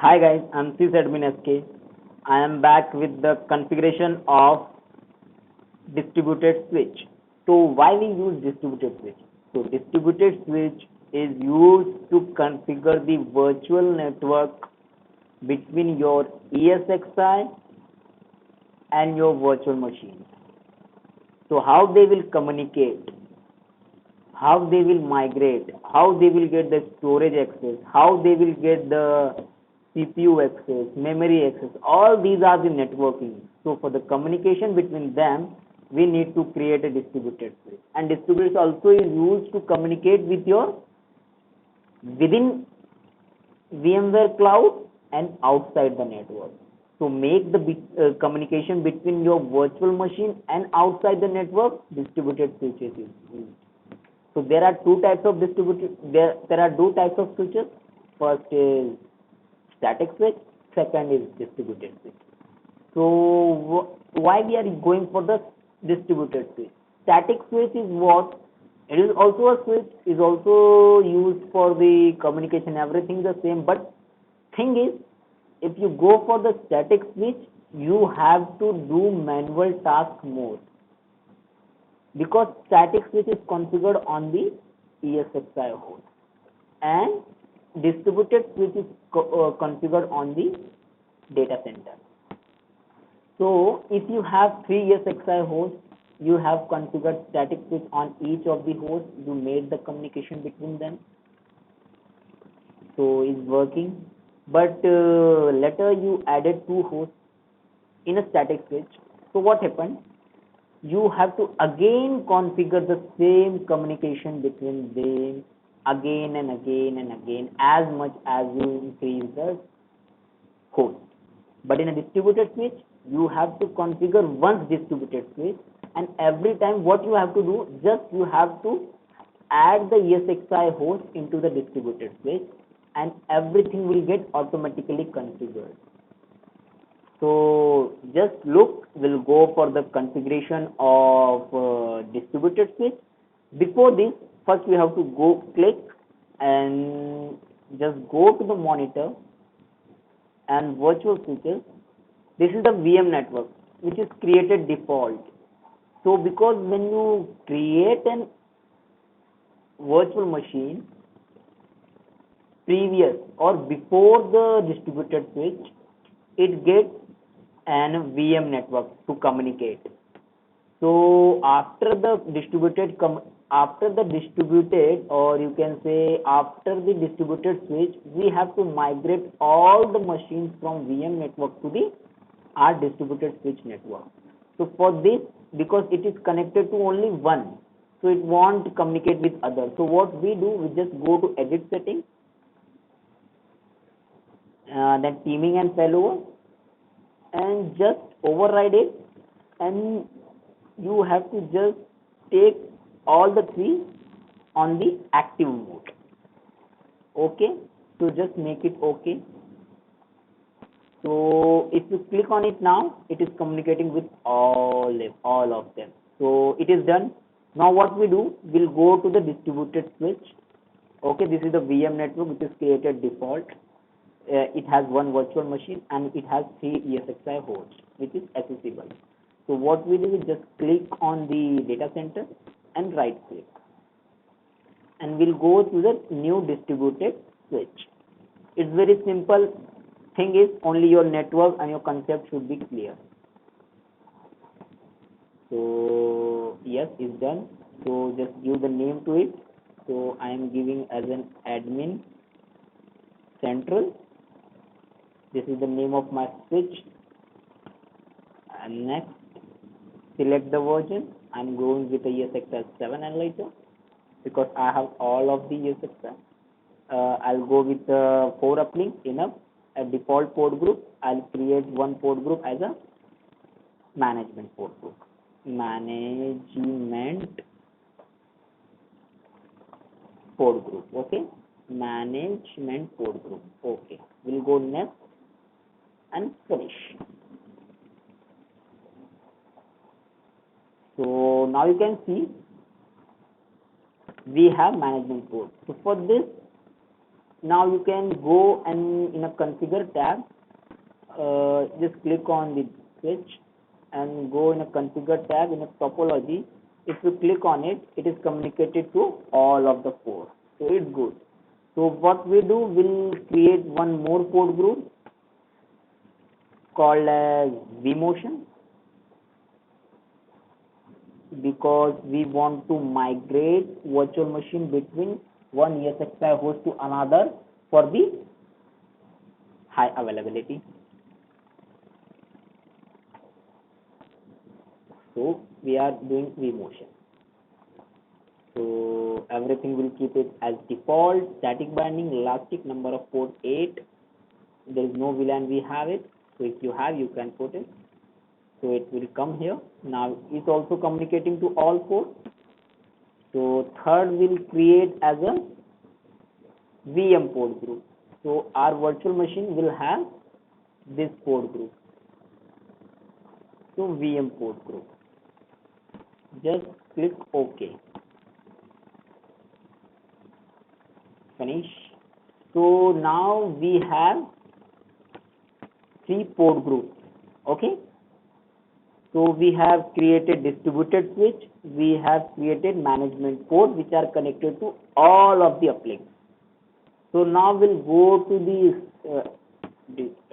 Hi guys, I'm sysadmin SK. I am back with the configuration of distributed switch. So why we use distributed switch? So distributed switch is used to configure the virtual network between your ESXi and your virtual machine. So how they will communicate, how they will migrate, how they will get the storage access, how they will get the CPU access, memory access, all these are the networking. So for the communication between them, we need to create a distributed switch. And distributed also is used to communicate with your within VMware cloud and outside the network. So make the communication between your virtual machine and outside the network, distributed switches is used. So there are two types of distributed. There are two types of switches. First is static switch. Second is distributed switch. So why we are going for the distributed switch? Static switch is what? It is also a switch. Is also used for the communication. Everything the same. But thing is, if you go for the static switch, you have to do manual task more, because static switch is configured on the ESXi host and distributed switch is configured on the data center. So if you have 3 ESXi hosts, you have configured static switch on each of the hosts. You made the communication between them. So it's working. But later you added 2 hosts in a static switch. So what happened? You have to again configure the same communication between them again and again and again, as much as you increase the host. But in a distributed switch, you have to configure once distributed switch, and every time what you have to do, just you have to add the ESXi host into the distributed switch, and everything will get automatically configured. So just look, we'll go for the configuration of distributed switch. Before this, first we have to go click and just go to the monitor and virtual switches. This is the VM network which is created default. So because when you create an virtual machine previous or before the distributed switch, it gets an VM network to communicate. So after the distributed or you can say after the distributed switch, we have to migrate all the machines from VM network to the our distributed switch network. So for this, because it is connected to only one, so it won't communicate with others. So what we do, we just go to edit settings, then teaming and failover, and just override it, and you have to just take all the 3 on the active mode. Okay, so just make it okay. So if you click on it now, it is communicating with all of them. So it is done. Now what we do, we'll go to the distributed switch. Okay, this is the VM network which is created default. It has one virtual machine and it has 3 ESXi hosts which is accessible. So what we do is just click on the data center and right click, and we'll go to the new distributed switch. It's very simple. Thing is, only your network and your concept should be clear. So yes, it's done. So just give the name to it. So I am giving as an admin central. This is the name of my switch. And next, select the version. I'm going with the ESXi 7 analyzer because I have all of the ESXi. I'll go with 4 uplinks, enough. A default port group. I'll create one port group as a management port group. Management port group. Okay. Management port group. Okay. We'll go next and finish. So now you can see we have management port. So for this, Now you can go and in a configure tab, just click on the switch and go in a configure tab in a topology. If you click on it, it is communicated to all of the four. So it's good. So what we do, we'll create one more port group called as vMotion, because we want to migrate virtual machine between one ESXi host to another for the high availability. So we are doing vMotion. So everything will keep it as default, static binding, elastic, number of port 8. There is no VLAN, we have it. So if you have, you can put it. So it will come here. Now it's also communicating to all four. So third will create as a VM port group. So our virtual machine will have this port group. So VM port group. Just click OK. Finish. So now we have 3 port groups. Okay. So we have created distributed switch, we have created management port which are connected to all of the uplinks. So now we'll go to the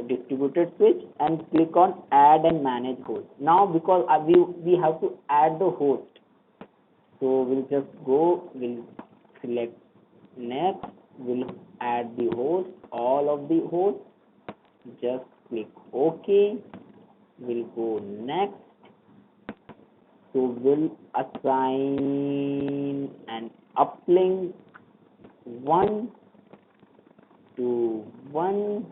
distributed switch and click on add and manage host. Now because we have to add the host, so we'll just go, we'll select next, we'll add the host, all of the hosts, just click OK, we'll go next. So we'll assign an uplink 1 to 1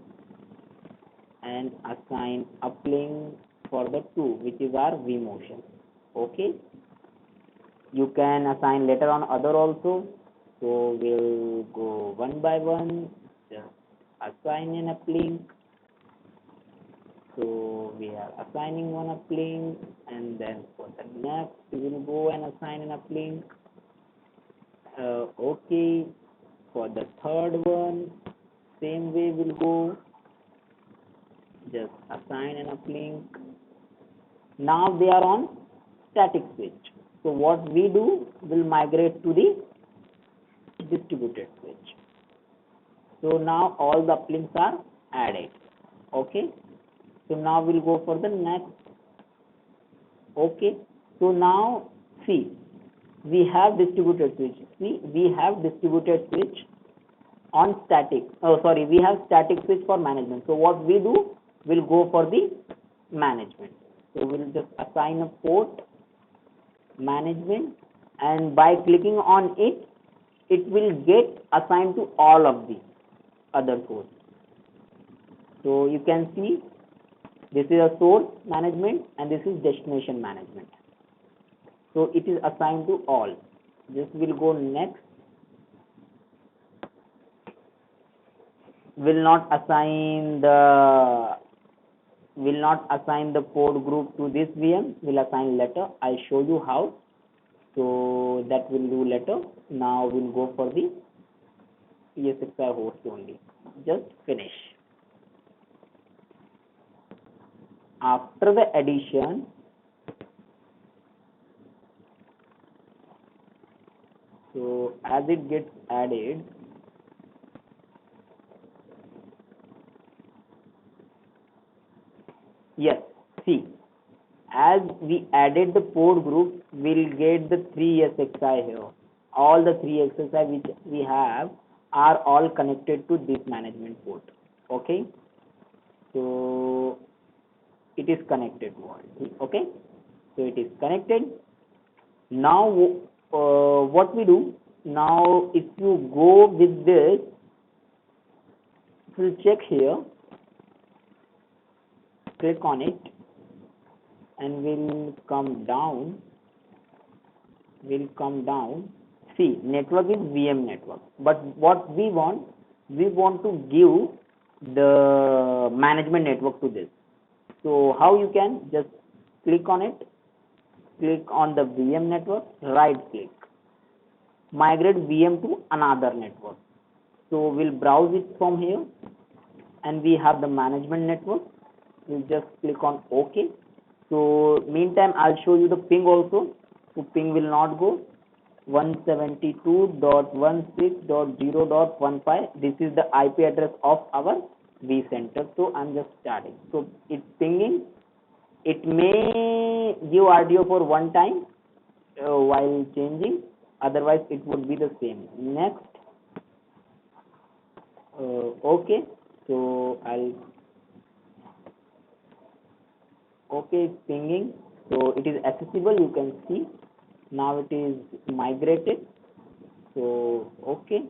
and assign uplink for the 2, which is our vMotion. Okay. You can assign later on other also. So we'll go one by one, just assign an uplink. So we are assigning one uplink, and then for the next we will go and assign an uplink. Okay, for the third one, same way we'll go, just assign an uplink. Now they are on static switch. So what we do, we'll migrate to the distributed switch. So now all the uplinks are added. Okay. So now we'll go for the next. Okay. So now see, we have distributed switch. See, we have distributed switch on static. Oh, sorry, we have static switch for management. So what we do, we'll go for the management. So we'll just assign a port management, and by clicking on it, it will get assigned to all of the other ports. So you can see, this is a source management and this is destination management. So it is assigned to all. This will go next. Will not assign the port group to this VM. Will assign later. I'll show you how. So that will do later. Now we'll go for the ESXi host only. Just finish. After the addition, so as it gets added, yes, see, as we added the port group, we'll get the 3 ESXi here. All the 3 ESXi which we have are all connected to this management port. Okay, so it is connected to all. Okay, so it is connected. Now what we do now, if you go with this, we'll check here, click on it, and we'll come down. See, network is VM network, but what we want to give the management network to this. So how you can, just click on it, click on the VM network, right click, migrate VM to another network. So we'll browse it from here, and we have the management network. We'll just click on OK. So meantime, I'll show you the ping also. So ping will not go. 172.16.0.15. This is the IP address of our vCenter. So I'm just starting. So it's pinging. It may give RTO for one time while changing. Otherwise, it would be the same. Next. Okay. So okay, it's pinging. So it is accessible. You can see. Now it is migrated. So okay.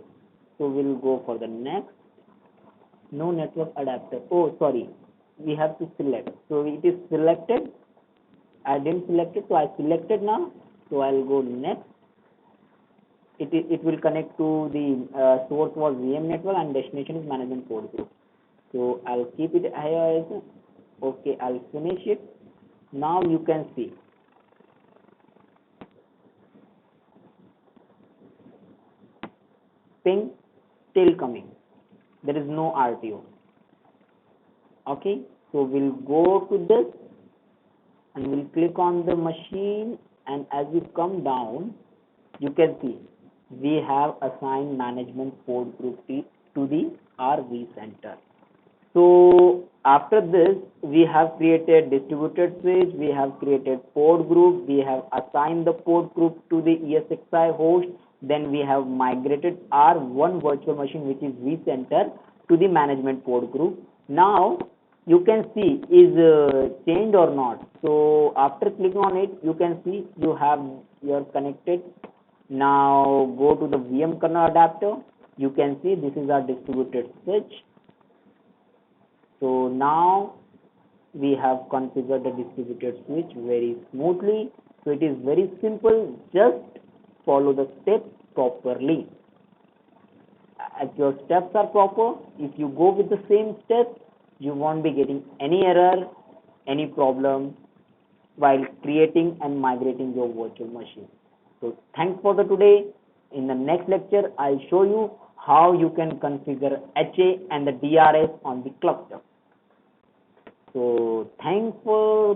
So we'll go for the next. No network adapter. Oh, sorry. We have to select. So it is selected. I didn't select it, so I selected now. So I'll go next. It will connect to the source was VM network and destination is management port group. So I'll keep it here as okay. I'll finish it. Now you can see ping still coming. There is no RTO. Okay, so we'll go to this and we'll click on the machine, and as we come down, you can see we have assigned management port group to the RV center. So after this, we have created distributed switch, we have created port group, we have assigned the port group to the ESXi host, then we have migrated our one virtual machine, which is vCenter, to the management port group. Now you can see is changed or not. So after clicking on it, you can see you're connected. Now go to the VM kernel adapter. You can see this is our distributed switch. So now we have configured the distributed switch very smoothly. So it is very simple. Just follow the steps properly. As your steps are proper, if you go with the same steps, you won't be getting any error, any problem while creating and migrating your virtual machine. So thanks for the today. In the next lecture, I'll show you how you can configure HA and the DRS on the cluster. So thanks for the